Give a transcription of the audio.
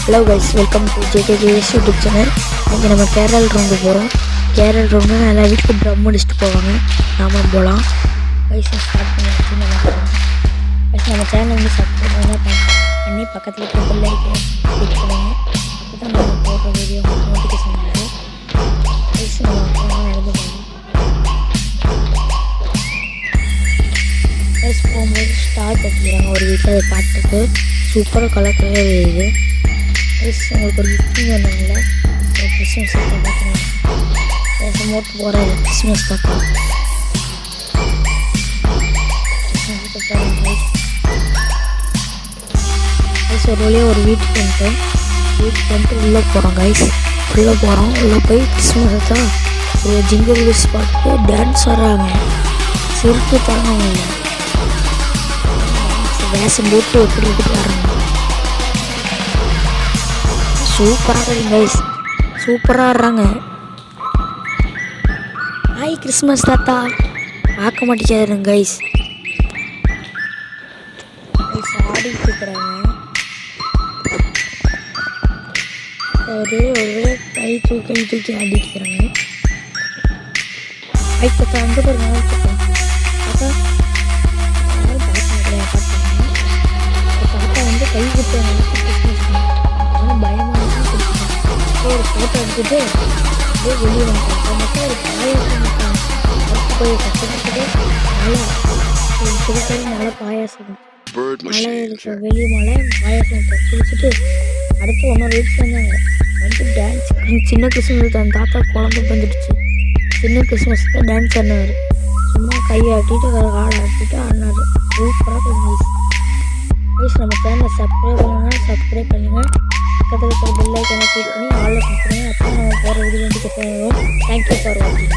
Hello guys, welcome to JKJS YouTube channel. இன்றைக்கி நம்ம Carol round போகிறோம். கேரள் ரவுண்டு நல்லா வீட்டுக்கு ட்ரம் அடிச்சுட்டு போவாங்க. நாமளும் போகலாம். கைஸ் ஸ்டார்ட் பண்ணியாச்சு. நம்ம சேனல் வந்து சப்ஸ்கிரைப் பண்ணி பக்கத்தில் இருக்க பெல் ஐகானை கிளிக் பண்ணுங்க. அப்போ தான் நம்ம போடுற வீடியோ உங்களுக்கு நோட்டிஃபிகேஷன் வரும். கைஸ் நம்ம அப்புறமா நடந்து போகலாம். கைஸ் போகும்போது ஸ்டார் கட்டிக்கிறாங்க ஒரு வீட்டில் அதை பார்த்துட்டு சூப்பராக கலர் இது. உங்களுக்கு ஒரு கிஃப்டிங் ஒன்றுங்கள ஒரு கிறிஸ்மஸ் பார்த்துக்கலாம். மோட்டு போகிற கிறிஸ்மஸ் பார்க்கலாம். கைஸ் ஒரு வழியாக ஒரு வீட்டுக்கு வந்துட்டு உள்ளே போகிறோம். கைஸ் உள்ளே போய் கிறிஸ்மஸ் தான் ஒரு ஜிங்கர் வீஸ் பார்த்துட்டு டான்ஸ் வர்றாங்க. சிரிப்பு தாங்க இல்லை, வேஷம் போட்டு எப்படி வர்றாங்க. சூப்பராக இருக்குது கைஸ், சூப்பராக ஆடுறாங்க. ஹாய் கிறிஸ்மஸ் தாத்தா பார்க்க மாட்டேங்காதுங்க கைஸ். கைஸ் ஆடிட்டு இருக்கிறாங்க. ஒரு கை தூக்கி ஆடிட்டு இருக்கிறாங்க. ஹாய் தாத்தா அங்கே பாருங்க தாத்தா. தாத்தா வந்து கை கொடுத்தாங்க. ஆனால் பயமாக ஒரு ஃபோட்டோ எடுத்துகிட்டு அப்படியே வெளியே வந்துட்டாங்க. மட்டும் ஒரு பாயாசம் அடுத்து போய் கற்றுக்கிட்டு மழை பாயாசம் மழை இருக்கிற வெளியே மழை பாயாசம் குளிச்சுட்டு அடுத்து ஒன்றொரு வீட்டுக்கு வந்தாங்க. வந்து டான்ஸ் சின்ன கிறிஸ்மஸ் தான் தாத்தா குழம்பு வந்துடுச்சு. சின்ன கிறிஸ்மஸ் தான் டான்ஸ் ஆடினார். சும்மா கையாட்டிட்டு ஆடிட்டு ஆடினார். சூப்பராக கைஸ். கைஸ் நம்ம சேனலை சப்ஸ்கிரைப் பண்ணுங்கள். பக்கத்தில் இருக்கிற பெல் ஐகானை கிளிக் பண்ணி ஆல்ல கொடுத்துருங்க. அப்போ நம்ம போகிற வீடியோ வந்து கேட்க வரும். தேங்க்யூ ஃபார் வாட்சிங்.